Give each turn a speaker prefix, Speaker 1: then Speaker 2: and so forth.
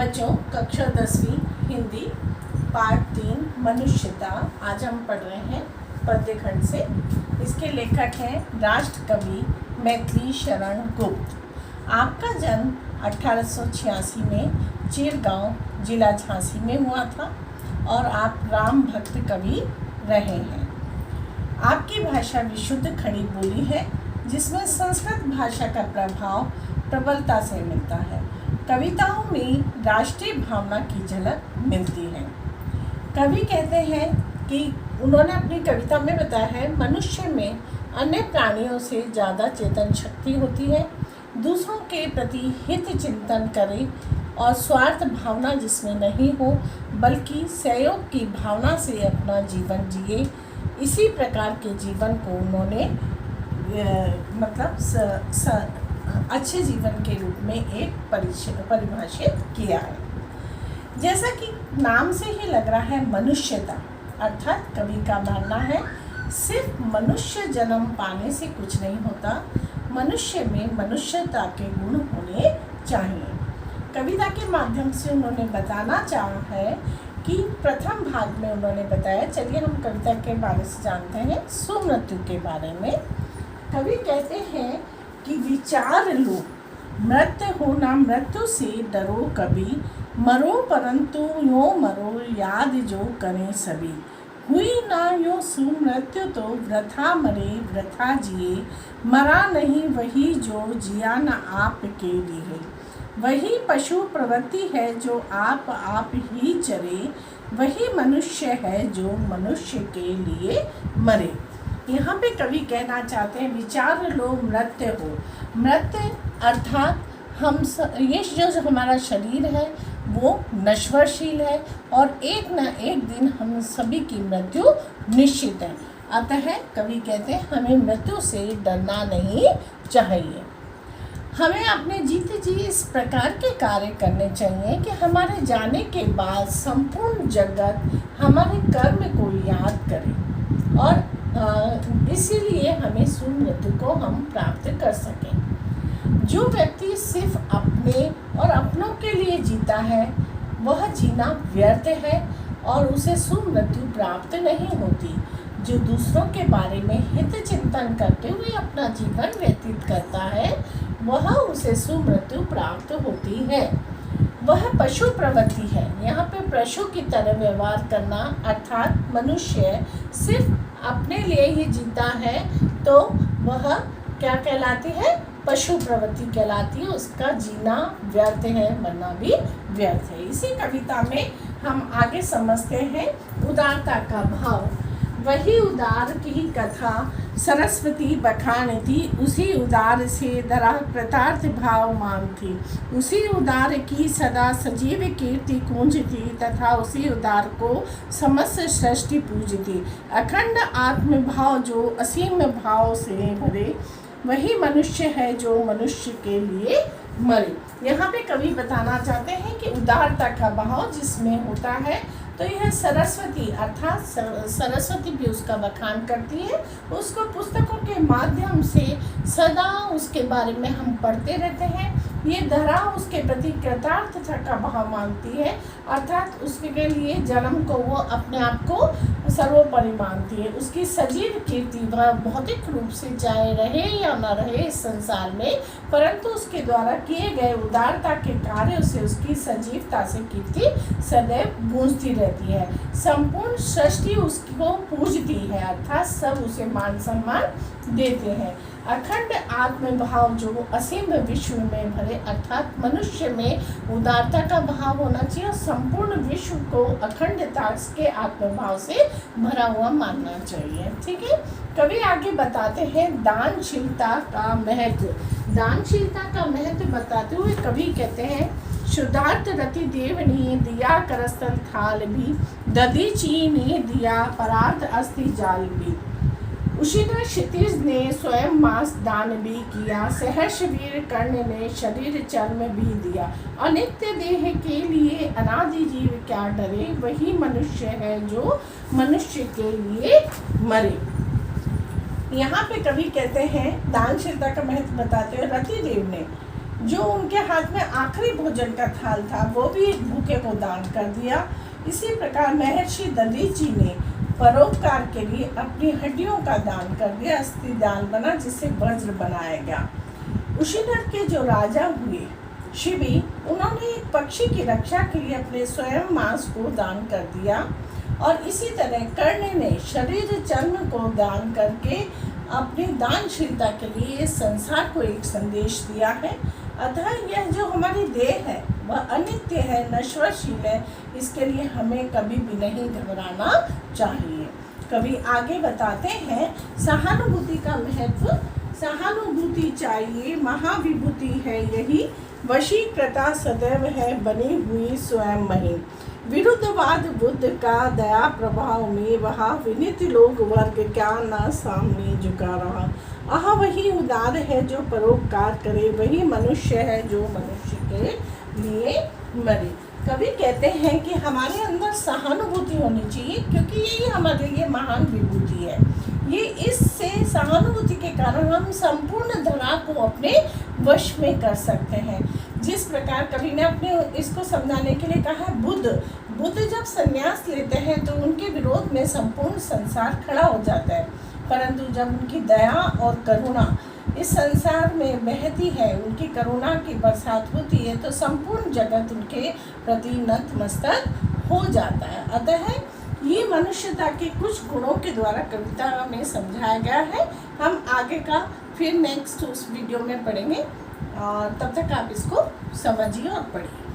Speaker 1: बच्चों, कक्षा 10वीं हिंदी पार्ट 3 मनुष्यता। आज हम पढ़ रहे हैं पद्य खंड से। इसके लेखक हैं राष्ट्र कवि मैथिली शरण गुप्त। आपका जन्म 1886 में चिरगांव जिला झांसी में हुआ था और आप राम भक्त कवि रहे हैं। आपकी भाषा विशुद्ध खड़ी बोली है जिसमें संस्कृत भाषा का प्रभाव प्रबलता से मिलता है। कविताओं में राष्ट्रीय भावना की झलक मिलती है। कवि कहते हैं कि उन्होंने अपनी कविता में बताया है, मनुष्य में अन्य प्राणियों से ज़्यादा चेतन शक्ति होती है। दूसरों के प्रति हित चिंतन करे और स्वार्थ भावना जिसमें नहीं हो, बल्कि सहयोग की भावना से अपना जीवन जिए। इसी प्रकार के जीवन को उन्होंने अच्छे जीवन के रूप में एक परिभाषित किया है। जैसा कि नाम से ही लग रहा है मनुष्यता, अर्थात कवि का मानना है सिर्फ मनुष्य जन्म पाने से कुछ नहीं होता, मनुष्य में मनुष्यता के गुण होने चाहिए। कविता के माध्यम से उन्होंने बताना चाहा है कि प्रथम भाग में उन्होंने बताया, चलिए हम कविता के बारे से जानते हैं, सुमृत्यु के बारे में। कवि कहते हैं कि विचार लो, मृत्यु हो ना मृत्यु से डरो कभी, मरो परंतु यो मरो याद जो करें सभी। हुई ना यो सुमृत्यु तो वृथा मरे वृथा जिए, मरा नहीं वही जो जिया न आप के लिए। वही पशु प्रवृत्ति है जो आप ही चरे, वही मनुष्य है जो मनुष्य के लिए मरे। यहाँ पे कवि कहना चाहते हैं विचार लो मृत्यु हो। मृत्यु अर्थात ये जो हमारा शरीर है वो नश्वरशील है और एक न एक दिन हम सभी की मृत्यु निश्चित है। अतः कवि कहते हैं हमें मृत्यु से डरना नहीं चाहिए। हमें अपने जीते जी इस प्रकार के कार्य करने चाहिए कि हमारे जाने के बाद संपूर्ण जगत हमारे कर्म को याद करे और इसीलिए हमें सुमृत्यु को हम प्राप्त कर सकें। जो व्यक्ति सिर्फ अपने और अपनों के लिए जीता है वह जीना व्यर्थ है और उसे सुमृत्यु प्राप्त नहीं होती। जो दूसरों के बारे में हित चिंतन करते हुए अपना जीवन व्यतीत करता है वह उसे सुमृत्यु प्राप्त होती है। वह पशु प्रवृत्ति है। यहाँ पे पशु की तरह व्यवहार करना अर्थात मनुष्य सिर्फ अपने लिए ही जीता है तो वह क्या कहलाती है? पशु प्रवृत्ति कहलाती है। उसका जीना व्यर्थ है, मरना भी व्यर्थ है। इसी कविता में हम आगे समझते हैं उदारता का भाव। वही उदार की कथा सरस्वती बखानती, उसी उदार से दरा कृतार्थ भाव मानती। उसी उदार की सदा सजीव कीर्ति गूंजती, तथा उसी उदार को समस्त सृष्टि पूजती। अखंड आत्म भाव जो असीम भाव से भरे, वही मनुष्य है जो मनुष्य के लिए मरे। यहाँ पे कवि बताना चाहते हैं कि उदारता का भाव जिसमें होता है तो यह सरस्वती अर्थात सरस्वती भी उसका बखान करती है। उसको पुस्तकों के माध्यम से सदा उसके बारे में हम पढ़ते रहते हैं। ये धरा उसके प्रति कृतार्थता का भाव मानती है, अर्थात उसके लिए जन्म को वो अपने आप को सर्वोपरि मानती है। उसकी सजीव कीर्ति, वह भौतिक रूप से चाहे रहे या न रहे इस संसार में, परंतु उसके द्वारा किए गए उदारता के कार्यों से उसकी सजीवता से कीर्ति सदैव गूंजती रहती है। संपूर्ण सृष्टि उसको पूजती है, अर्थात सब उसे मान सम्मान देते हैं। अखंड आत्मभाव जो असीम विश्व में भरे, अर्थात मनुष्य में उदारता का भाव होना चाहिए और संपूर्ण विश्व को अखंडता के आत्मभाव से भरा हुआ मानना चाहिए। ठीक है। कवि आगे बताते हैं दानशीलता का महत्व। दानशीलता का महत्व बताते हुए कवि कहते हैं शुद्धार्थ रति देव ने दिया करस्थल थाल भी, दधी ची ने दिया परार्थ अस्थि जाल भी। उशिना क्षितिज ने स्वयं मांस दान भी किया, सहर्ष वीर कर्ण ने शरीर चर्म भी दिया। अनित्य देह के लिए अनादि जीव क्या डरे, वही मनुष्य है जो मनुष्य के लिए मरे। यहाँ पे कवि कहते हैं दानशीलता का महत्व बताते हुए रतिदेव ने जो उनके हाथ में आखिरी भोजन का थाल था वो भी भूखे को दान कर दिया। इसी प्रकार महर्षि दधीच जी ने परोपकार के लिए अपनी हड्डियों का दान कर दिया। अस्थि दान बना जिससे वज्र बनाया गया। उशीनर के जो राजा हुए शिबी, उन्होंने एक पक्षी की रक्षा के लिए अपने स्वयं मांस को दान कर दिया। और इसी तरह कर्ण ने शरीर चर्म को दान करके अपनी दानशीलता के लिए संसार को एक संदेश दिया है। अतः यह जो हमारी देह है वह अनित्य है, नश्वरशील है, इसके लिए हमें कभी भी नहीं घबराना चाहिए। कभी आगे बताते हैं सहानुभूति का महत्व। सहानुभूति चाहिए, महाविभूति है यही, वशीकृता सदैव है बनी हुई स्वयं मही। विरुद्धवाद बुद्ध का दया प्रभाव में वहा, विनित लोग वर्ग क्या न सामने झुका रहा। वही उदार है जो परोपकार करे, वही मनुष्य है जो मनुष्य के लिए मरे। कवि कहते हैं कि हमारे अंदर सहानुभूति होनी चाहिए, क्योंकि यही हमारे लिए महान विभूति है। ये इससे सहानुभूति के कारण हम संपूर्ण धरा को अपने वश में कर सकते हैं। जिस प्रकार कवि ने अपने इसको समझाने के लिए कहा, बुद्ध जब संन्यास लेते हैं तो उनके विरोध में संपूर्ण संसार खड़ा हो जाता है, परंतु जब उनकी दया और करुणा इस संसार में बहती है, उनकी करुणा की बरसात होती है, तो संपूर्ण जगत उनके प्रति नतमस्तक हो जाता है। अतः ये मनुष्यता के कुछ गुणों के द्वारा कविता में समझाया गया है। हम आगे का फिर नेक्स्ट उस वीडियो में पढ़ेंगे, और तब तक आप इसको समझिए और पढ़िए।